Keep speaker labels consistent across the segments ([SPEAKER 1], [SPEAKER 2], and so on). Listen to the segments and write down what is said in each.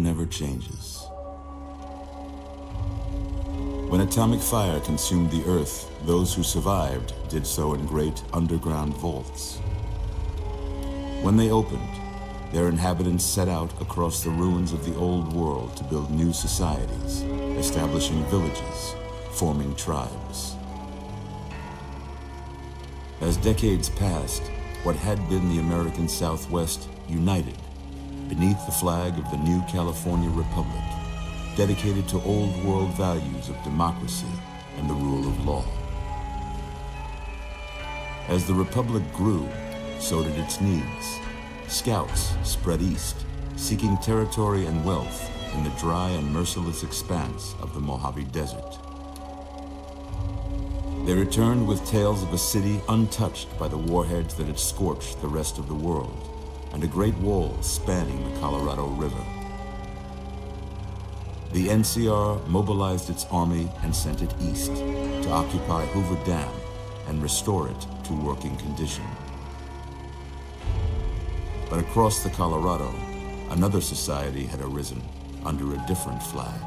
[SPEAKER 1] never changes. When atomic fire consumed the Earth, those who survived did so in great underground vaults. When they opened, their inhabitants set out across the ruins of the old world to build new societies, establishing villages, forming tribes. As decades passed, what had been the American Southwest united beneath the flag of the new California Republic, dedicated to old world values of democracy and the rule of law. As the Republic grew, so did its needs. Scouts spread east, seeking territory and wealth in the dry and merciless expanse of the Mojave Desert. They returned with tales of a city untouched by the warheads that had scorched the rest of the world, and a great wall spanning the Colorado River. The NCR mobilized its army and sent it east to occupy Hoover Dam and restore it to working condition. But across the Colorado, another society had arisen under a different flag.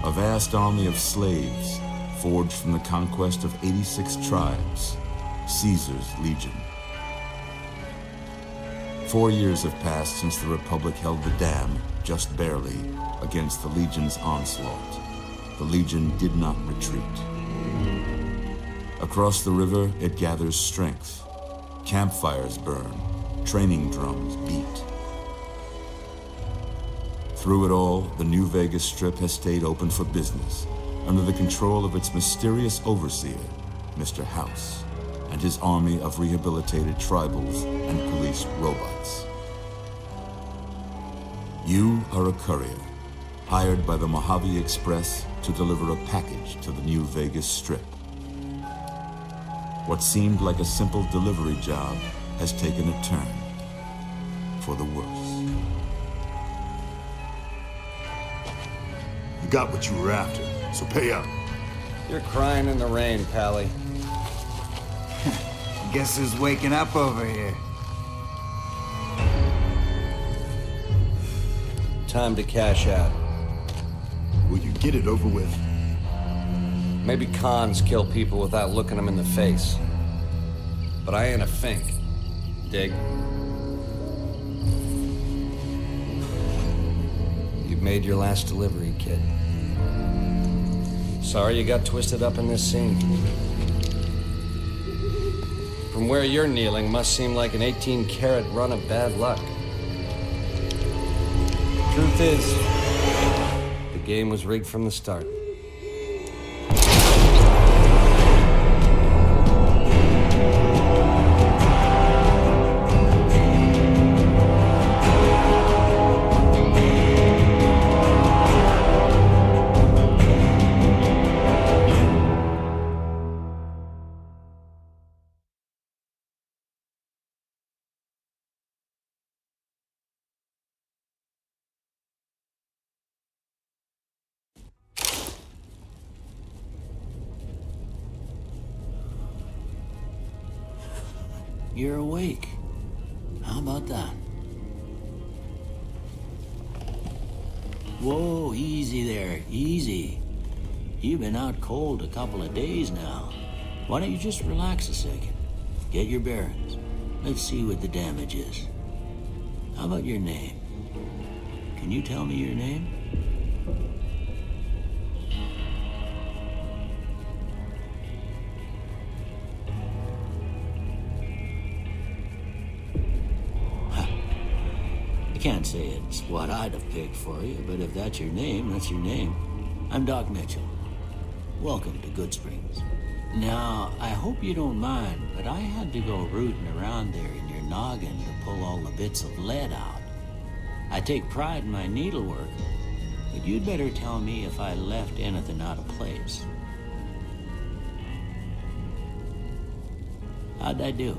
[SPEAKER 1] A vast army of slaves forged from the conquest of 86 tribes, Caesar's Legion. 4 years have passed since the Republic held the dam, just barely, against the Legion's onslaught. The Legion did not retreat. Across the river, it gathers strength. Campfires burn, training drums beat. Through it all, the New Vegas Strip has stayed open for business, under the control of its mysterious overseer, Mr. House, and his army of rehabilitated tribals and police robots. You are a courier, hired by the Mojave Express to deliver a package to the New Vegas Strip. What seemed like a simple delivery job has taken a turn for the worse.
[SPEAKER 2] You got what you were after, so pay up.
[SPEAKER 3] You're crying in the rain, Pally.
[SPEAKER 4] Guess who's waking up over here?
[SPEAKER 3] Time to cash out.
[SPEAKER 2] Will you get it over with?
[SPEAKER 3] Maybe cons kill people without looking them in the face. But I ain't a fink. Dig? You've made your last delivery, kid. Sorry you got twisted up in this scene. From where you're kneeling must seem like an 18-carat run of bad luck. Truth is, the game was rigged from the start.
[SPEAKER 5] You're awake. How about that? Whoa, easy there, easy. You've been out cold a couple of days now. Why don't you just relax a second? Get your bearings. Let's see what the damage is. How about your name? Can you tell me your name? I can't say it's what I'd have picked for you, but if that's your name, that's your name. I'm Doc Mitchell. Welcome to Goodsprings. Now, I hope you don't mind, but I had to go rooting around there in your noggin to pull all the bits of lead out. I take pride in my needlework, but you'd better tell me if I left anything out of place. How'd I do?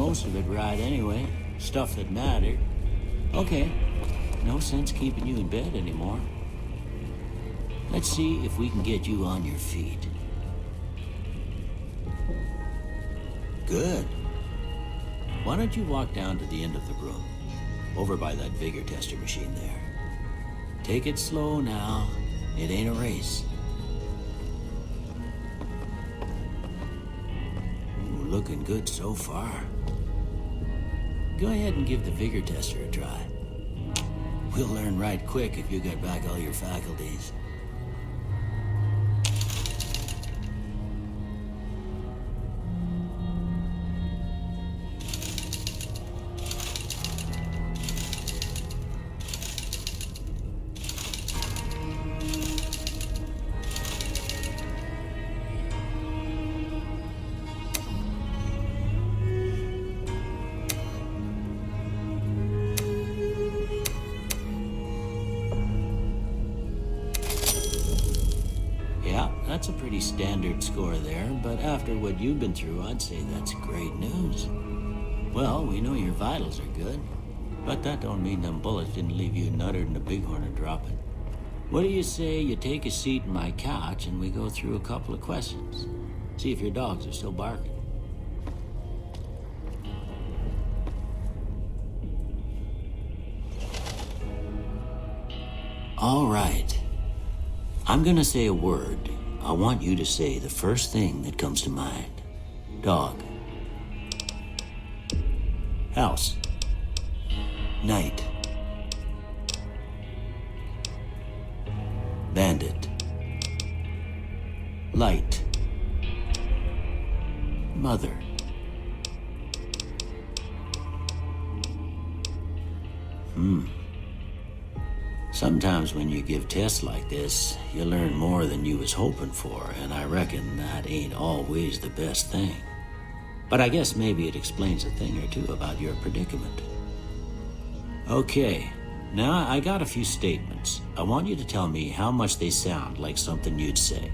[SPEAKER 5] most of it right anyway. Stuff that mattered. Okay, no sense keeping you in bed anymore. Let's see if we can get you on your feet. Good. Why don't you walk down to the end of the room, over by that vigor tester machine there. Take it slow now. It ain't a race. Ooh, looking good so far. Go ahead and give the vigor tester a try. We'll learn right quick if you get back all your faculties. That's a pretty standard score there, but after what you've been through, I'd say that's great news. Well, we know your vitals are good, but that don't mean them bullets didn't leave you nuttered and a bighorn dropping. What do you say you take a seat in my couch and we go through a couple of questions? See if your dogs are still barking. All right. I'm gonna say a word. I want you to say the first thing that comes to mind. Dog. House. Night. Bandit. Light. Mother. Sometimes when you give tests like this, you learn more than you was hoping for, and I reckon that ain't always the best thing. But I guess maybe it explains a thing or two about your predicament. Okay, now I got a few statements. I want you to tell me how much they sound like something you'd say.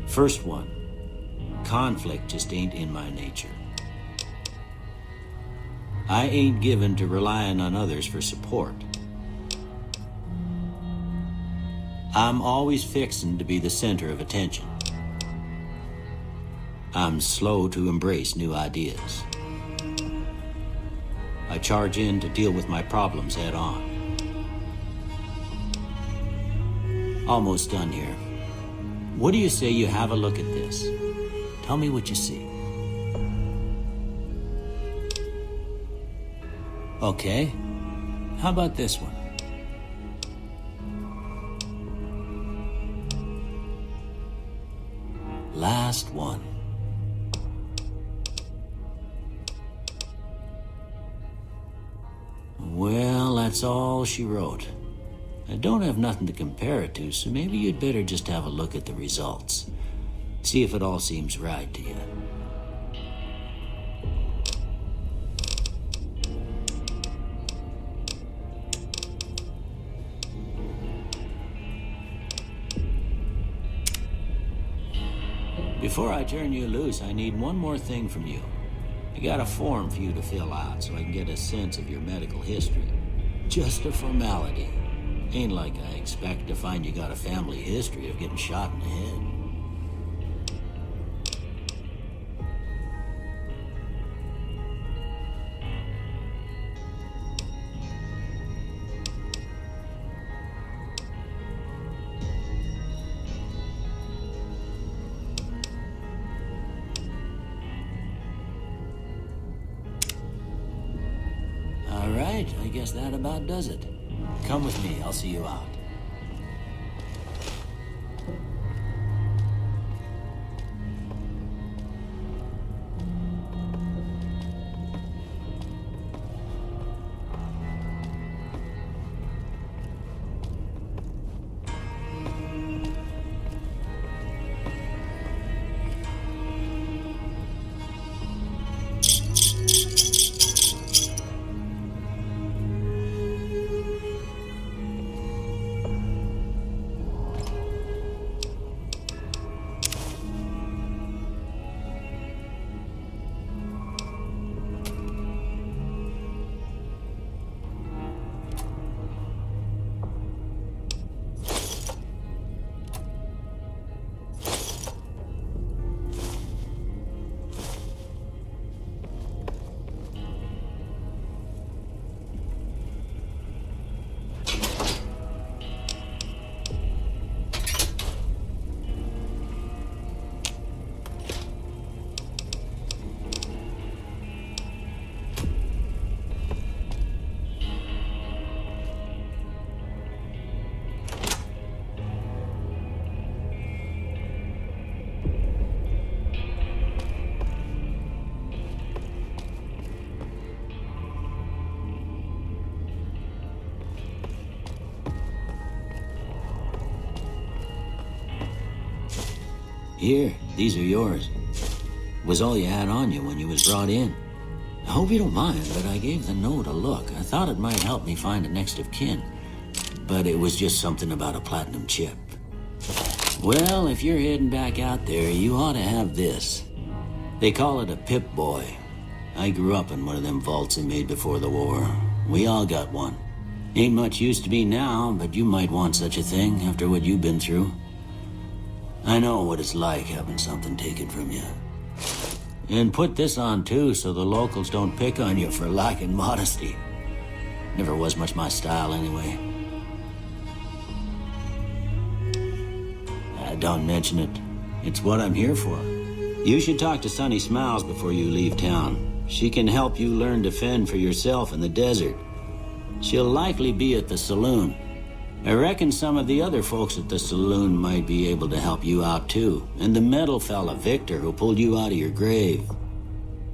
[SPEAKER 5] First one, conflict just ain't in my nature. I ain't given to relying on others for support. I'm always fixin' to be the center of attention. I'm slow to embrace new ideas. I charge in to deal with my problems head on. Almost done here. What do you say you have a look at this? Tell me what you see. Okay. How about this one? Last one. Well, that's all she wrote. I don't have nothing to compare it to, so maybe you'd better just have a look at the results. See if it all seems right to you. Before I turn you loose, I need one more thing from you. I got a form for you to fill out so I can get a sense of your medical history. Just a formality. Ain't like I expect to find you got a family history of getting shot in the head. I guess that about does it. Come with me, I'll see you out. Here, these are yours. Was all you had on you when you was brought in. I hope you don't mind, but I gave the note a look. I thought it might help me find a next of kin. But it was just something about a platinum chip. Well, if you're heading back out there, you ought to have this. They call it a Pip-Boy. I grew up in one of them vaults they made before the war. We all got one. Ain't much use to be now, but you might want such a thing after what you've been through. I know what it's like having something taken from you. And put this on too, so the locals don't pick on you for lacking modesty. Never was much my style anyway. Don't mention it. It's what I'm here for. You should talk to Sunny Smiles before you leave town. She can help you learn to fend for yourself in the desert. She'll likely be at the saloon. I reckon some of the other folks at the saloon might be able to help you out too. And the metal fella, Victor, who pulled you out of your grave.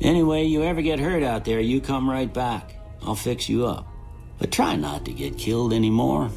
[SPEAKER 5] Anyway, you ever get hurt out there, you come right back. I'll fix you up. But try not to get killed anymore.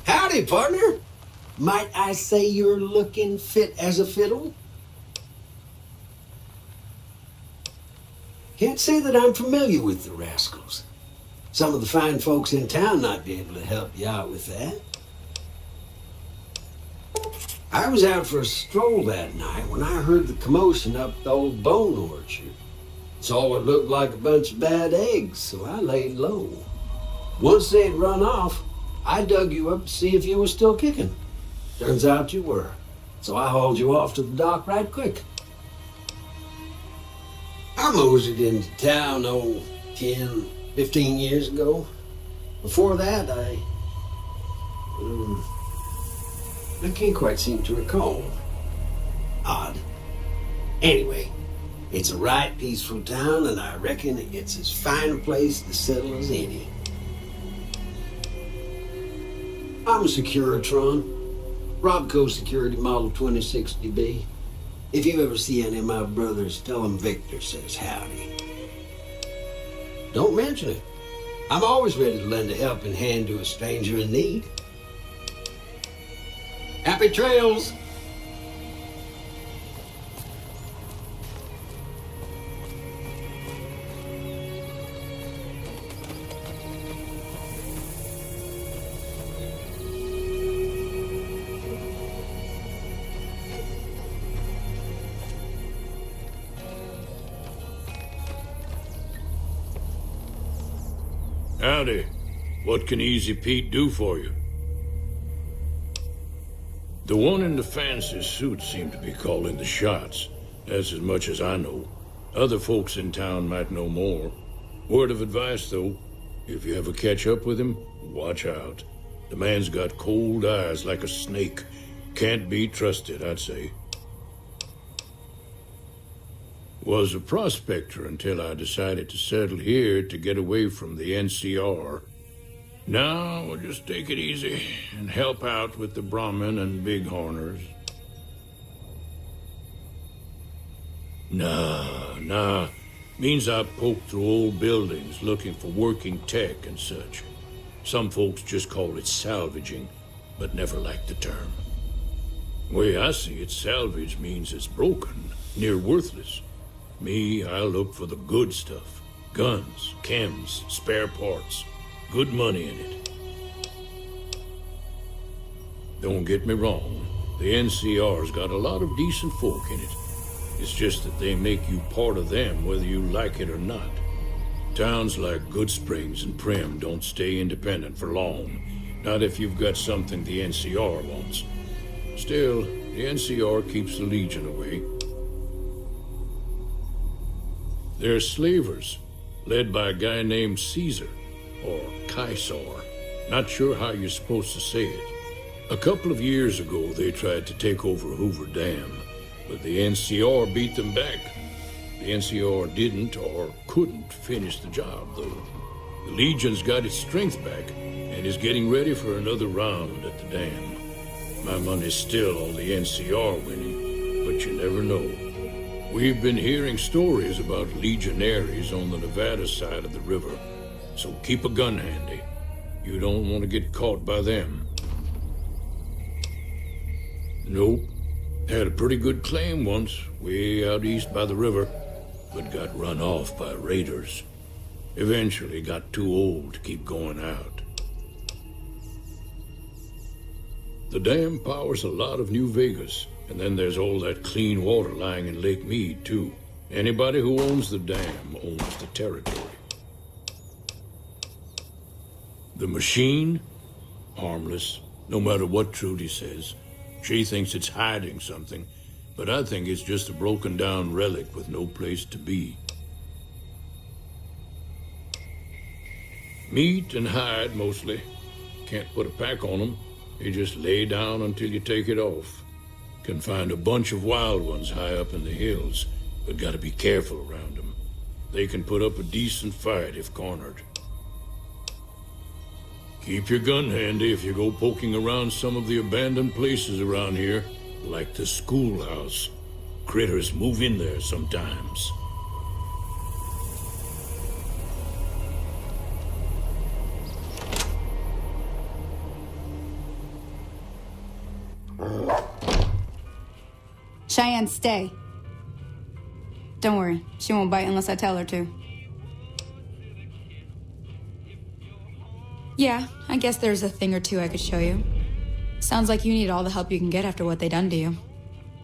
[SPEAKER 6] Howdy, partner. Might I say you're looking fit as a fiddle? Can't say that I'm familiar with the rascals. Some of the fine folks in town might be able to help you out with that. I was out for a stroll that night when I heard the commotion up the old bone orchard. Saw what looked like a bunch of bad eggs, so I laid low. Once they'd run off, I dug you up to see if you were still kicking. Turns out you were. So I hauled you off to the dock right quick. I moseyed into town, 10, 15 years ago. Before that, I can't quite seem to recall. Odd. Anyway, it's a right peaceful town, and I reckon it's as fine a place to settle as any. I'm a Securitron, Robco Security Model 2060B. If you ever see any of my brothers, tell them Victor says howdy. Don't mention it. I'm always ready to lend a helping hand to a stranger in need. Happy trails!
[SPEAKER 7] Howdy. What can Easy Pete do for you? The one in the fancy suit seemed to be calling the shots. That's as much as I know. Other folks in town might know more. Word of advice, though, if you ever catch up with him, watch out. The man's got cold eyes like a snake. Can't be trusted, I'd say. Was a prospector until I decided to settle here to get away from the NCR. Now, we'll just take it easy and help out with the Brahmin and Bighorners. Nah. Means I poke through old buildings looking for working tech and such. Some folks just call it salvaging, but never liked the term. Way I see it, salvage means it's broken, near worthless. Me, I look for the good stuff. Guns, chems, spare parts. Good money in it. Don't get me wrong. The NCR's got a lot of decent folk in it. It's just that they make you part of them whether you like it or not. Towns like Good Springs and Prim don't stay independent for long. Not if you've got something the NCR wants. Still, the NCR keeps the Legion away. They're slavers, led by a guy named Caesar, or Caesar. Not sure how you're supposed to say it. A couple of years ago, they tried to take over Hoover Dam, but the NCR beat them back. The NCR didn't or couldn't finish the job, though. The Legion's got its strength back and is getting ready for another round at the dam. My money's still on the NCR winning, but you never know. We've been hearing stories about legionaries on the Nevada side of the river, so keep a gun handy. You don't want to get caught by them. Nope. Had a pretty good claim once, way out east by the river, but got run off by raiders. Eventually got too old to keep going out. The dam powers a lot of New Vegas, and then there's all that clean water lying in Lake Mead, too. Anybody who owns the dam owns the territory. The machine? Harmless, no matter what Trudy says. She thinks it's hiding something, but I think it's just a broken down relic with no place to be. Meat and hide, mostly. Can't put a pack on them. You just lay down until you take it off. Can find a bunch of wild ones high up in the hills, but gotta be careful around them. They can put up a decent fight if cornered. Keep your gun handy if you go poking around some of the abandoned places around here, like the schoolhouse. Critters move in there sometimes.
[SPEAKER 8] Cheyenne, stay. Don't worry, she won't bite unless I tell her to. Yeah, I guess there's a thing or two I could show you. Sounds like you need all the help you can get after what they done to you.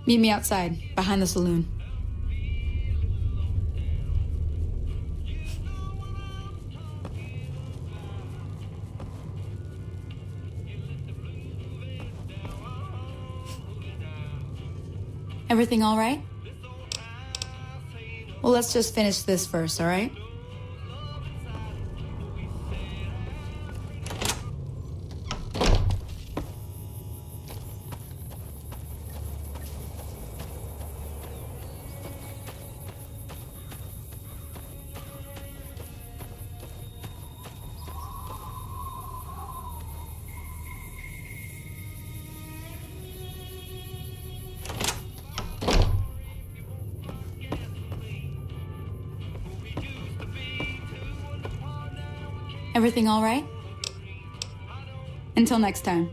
[SPEAKER 8] Meet me outside, behind the saloon. Everything all right? Well, let's just finish this first, all right? Everything all right? Until next time.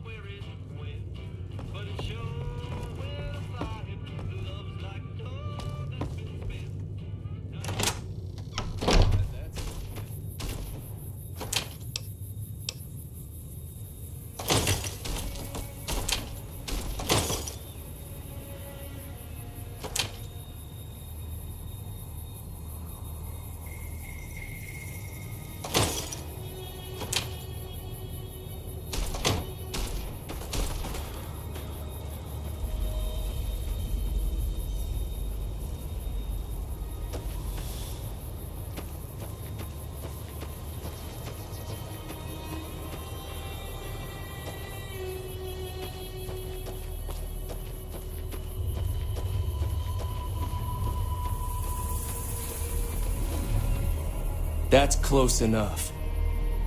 [SPEAKER 9] That's close enough.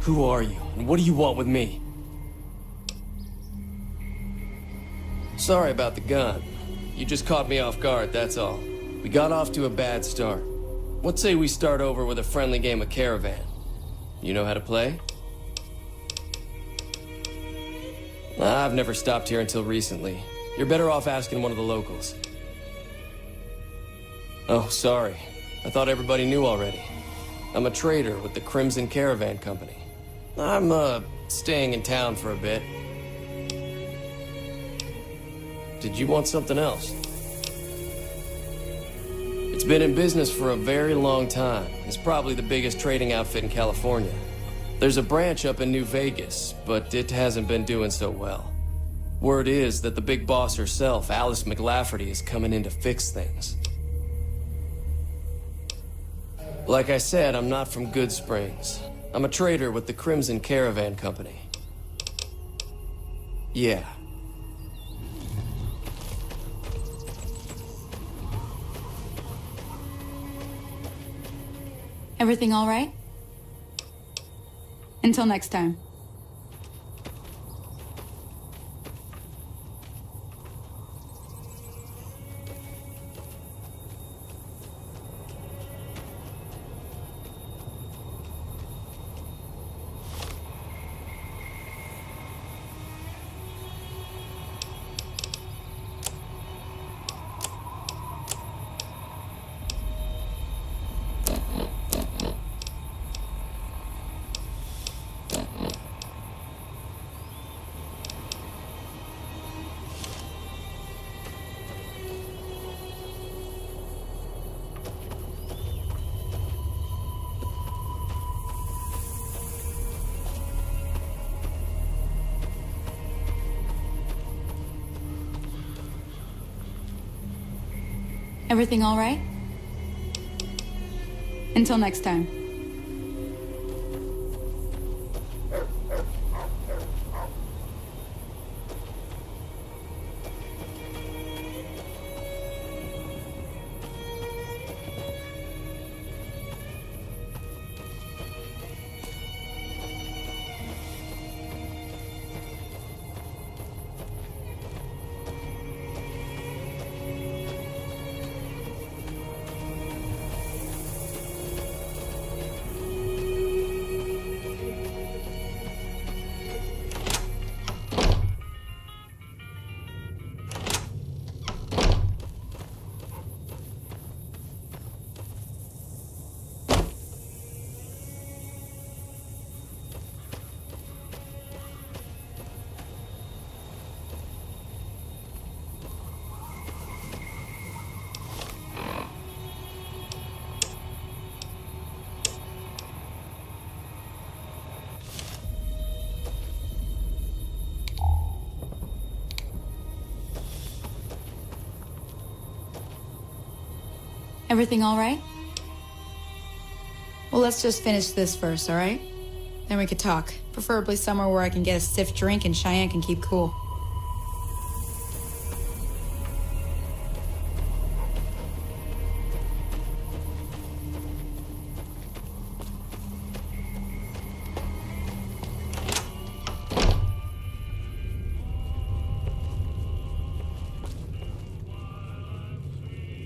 [SPEAKER 9] Who are you, and what do you want with me? Sorry about the gun. You just caught me off guard, that's all. We got off to a bad start. What say we start over with a friendly game of Caravan? You know how to play? I've never stopped here until recently. You're better off asking one of the locals. Oh, sorry. I thought everybody knew already. I'm a trader with the Crimson Caravan Company. I'm, staying in town for a bit. Did you want something else? It's been in business for a very long time. It's probably the biggest trading outfit in California. There's a branch up in New Vegas, but it hasn't been doing so well. Word is that the big boss herself, Alice McLafferty, is coming in to fix things. Like I said, I'm not from Good Springs. I'm a trader with the Crimson Caravan Company. Yeah.
[SPEAKER 8] Everything all right? Until next time. Everything all right? Until next time. Everything all right? Well, let's just finish this first, all right? Then we could talk. Preferably somewhere where I can get a stiff drink and Cheyenne can keep cool.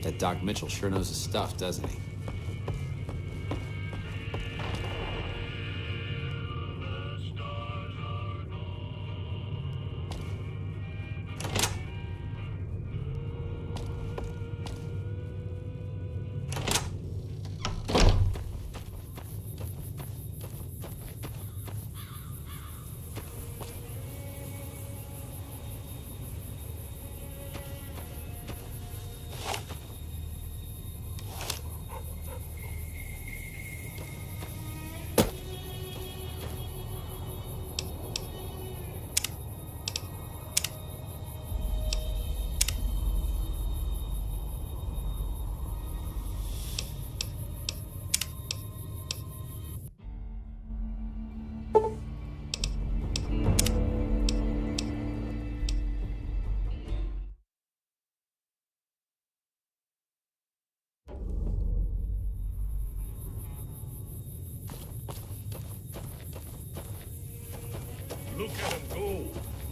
[SPEAKER 10] That Doc Mitchell sure knows his stuff, doesn't he?
[SPEAKER 7] Look at him go.